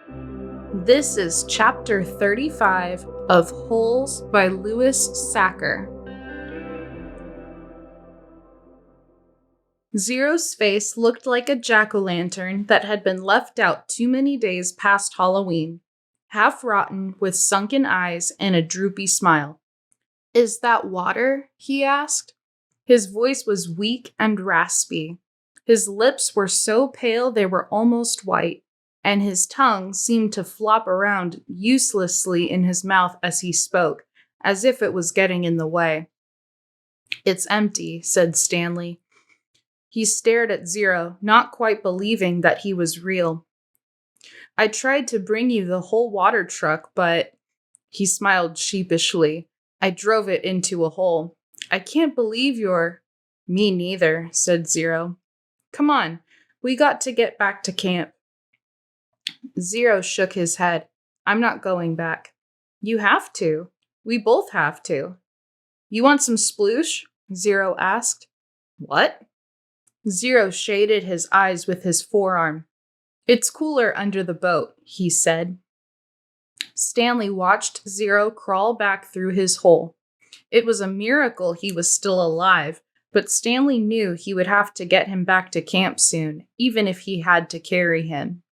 This is Chapter 35 of Holes by Louis Sachar. Zero's face looked like a jack-o'-lantern that had been left out too many days past Halloween, half rotten with sunken eyes and a droopy smile. "Is that water?" he asked. His voice was weak and raspy. His lips were so pale they were almost white, and his tongue seemed to flop around uselessly in his mouth as he spoke, as if it was getting in the way. "It's empty," said Stanley. He stared at Zero, not quite believing that he was real. "I tried to bring you the whole water truck, but—" He smiled sheepishly. "I drove it into a hole. I can't believe you're—" "Me neither," said Zero. "Come on, we got to get back to camp." Zero shook his head. "I'm not going back." "You have to. We both have to." "You want some sploosh?" Zero asked. "What?" Zero shaded his eyes with his forearm. "It's cooler under the boat," he said. Stanley watched Zero crawl back through his hole. It was a miracle he was still alive, but Stanley knew he would have to get him back to camp soon, even if he had to carry him.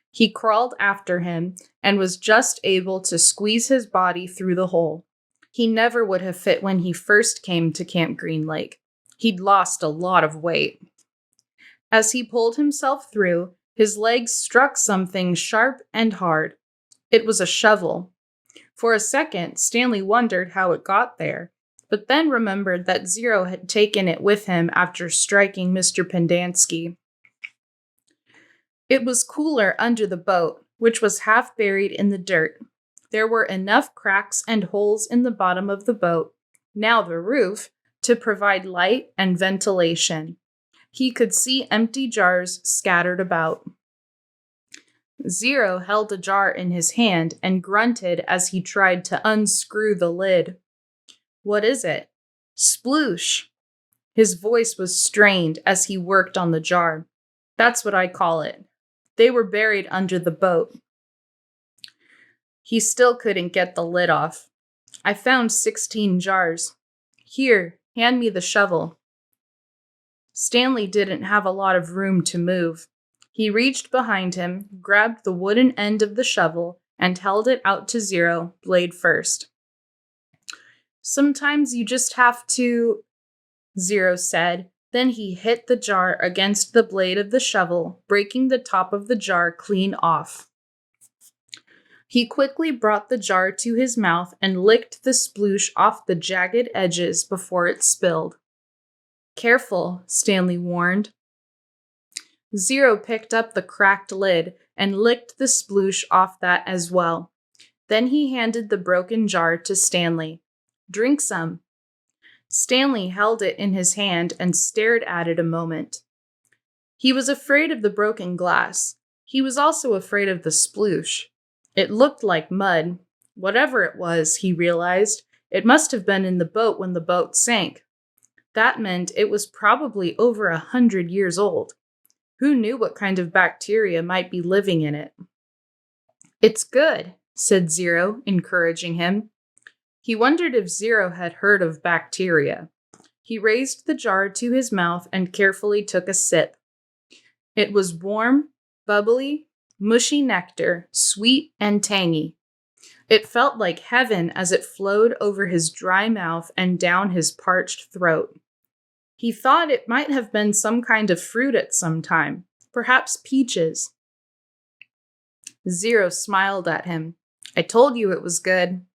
He crawled after him and was just able to squeeze his body through the hole. He never would have fit when he first came to Camp Green Lake. He'd lost a lot of weight. As he pulled himself through, his legs struck something sharp and hard. It was a shovel. For a second, Stanley wondered how it got there, but then remembered that Zero had taken it with him after striking Mr. Pendanski. It was cooler under the boat, which was half buried in the dirt. There were enough cracks and holes in the bottom of the boat, now the roof, to provide light and ventilation. He could see empty jars scattered about. Zero held a jar in his hand and grunted as he tried to unscrew the lid. "What is it?" "Sploosh." His voice was strained as he worked on the jar. "That's what I call it. They were buried under the boat." He still couldn't get the lid off. "I found 16 jars. Here, hand me the shovel." Stanley didn't have a lot of room to move. He reached behind him, grabbed the wooden end of the shovel, and held it out to Zero, blade first. "Sometimes you just have to," Zero said. Then he hit the jar against the blade of the shovel, breaking the top of the jar clean off. He quickly brought the jar to his mouth and licked the sploosh off the jagged edges before it spilled. "Careful," Stanley warned. Zero picked up the cracked lid and licked the sploosh off that as well. Then he handed the broken jar to Stanley. "Drink some." Stanley held it in his hand and stared at it a moment. He was afraid of the broken glass. He was also afraid of the sploosh. It looked like mud. Whatever it was, he realized, it must have been in the boat when the boat sank. That meant it was probably over 100 years old. Who knew what kind of bacteria might be living in it? "It's good," said Zero, encouraging him. He wondered if Zero had heard of bacteria. He raised the jar to his mouth and carefully took a sip. It was warm, bubbly, mushy nectar, sweet and tangy. It felt like heaven as it flowed over his dry mouth and down his parched throat. He thought it might have been some kind of fruit at some time, perhaps peaches. Zero smiled at him. "I told you it was good."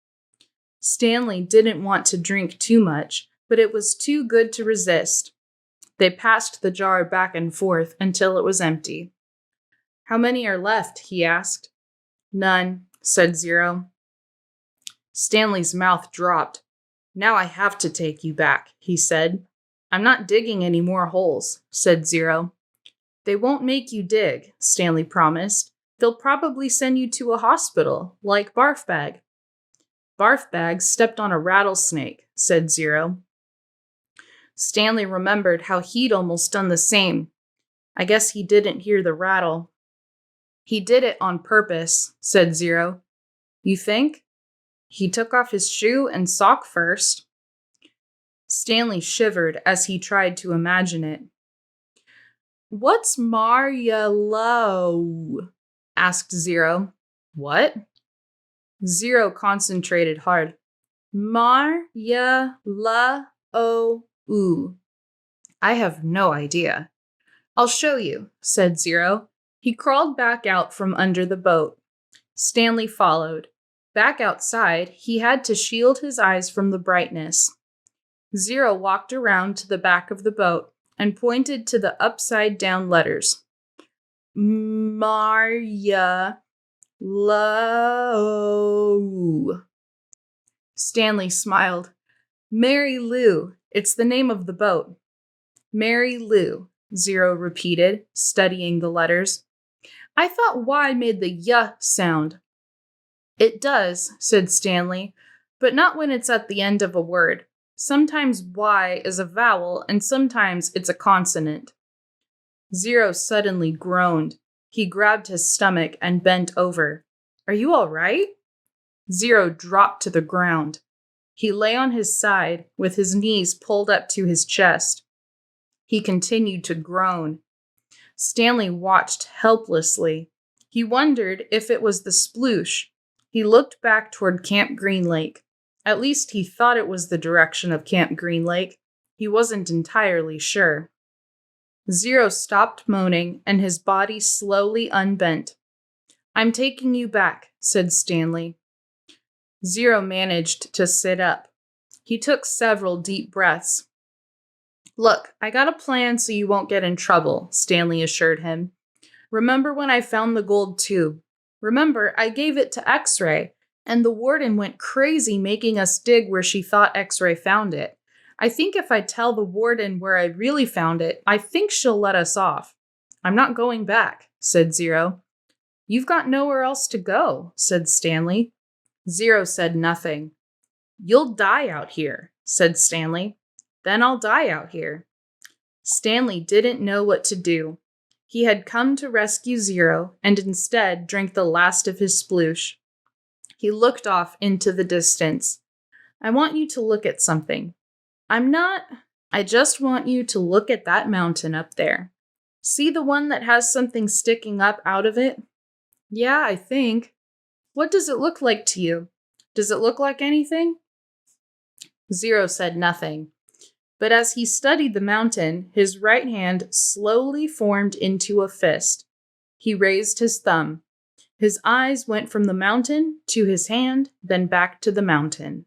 Stanley didn't want to drink too much, but it was too good to resist. They passed the jar back and forth until it was empty. "How many are left?" he asked. "None," said Zero. Stanley's mouth dropped. "Now I have to take you back," he said. "I'm not digging any more holes," said Zero. "They won't make you dig," Stanley promised. "They'll probably send you to a hospital, like Barfbag." "Barfbag stepped on a rattlesnake," said Zero. Stanley remembered how he'd almost done the same. I guess he didn't hear the rattle. He did it on purpose, said Zero. You think? He took off his shoe and sock first. Stanley shivered as he tried to imagine it. What's Marya-lo? Asked Zero. What? Zero concentrated hard. Marya-lo-oo. I have no idea. I'll show you, said Zero. He crawled back out from under the boat. Stanley followed. Back outside, he had to shield his eyes from the brightness. Zero walked around to the back of the boat and pointed to the upside-down letters. Marya-lo. Stanley smiled. Mary Lou, it's the name of the boat. Mary Lou, Zero repeated, studying the letters. I thought Y made the Y sound. It does, said Stanley, but not when it's at the end of a word. Sometimes Y is a vowel and sometimes it's a consonant. Zero suddenly groaned. He grabbed his stomach and bent over. Are you all right? Zero dropped to the ground. He lay on his side with his knees pulled up to his chest. He continued to groan. Stanley watched helplessly. He wondered if it was the sploosh. He looked back toward Camp Green Lake. At least he thought it was the direction of Camp Green Lake. He wasn't entirely sure. Zero stopped moaning, and his body slowly unbent. I'm taking you back, said Stanley. Zero managed to sit up. He took several deep breaths. Look, I got a plan so you won't get in trouble, Stanley assured him. Remember when I found the gold tube? Remember, I gave it to X-Ray, and the warden went crazy making us dig where she thought X-Ray found it. I think if I tell the warden where I really found it, I think she'll let us off. I'm not going back, said Zero. You've got nowhere else to go, said Stanley. Zero said nothing. You'll die out here, said Stanley. Then I'll die out here. Stanley didn't know what to do. He had come to rescue Zero and instead drank the last of his sploosh. He looked off into the distance. I want you to look at something. I just want you to look at that mountain up there. See the one that has something sticking up out of it? Yeah, I think. What does it look like to you? Does it look like anything? Zero said nothing. But as he studied the mountain, his right hand slowly formed into a fist. He raised his thumb. His eyes went from the mountain to his hand, then back to the mountain.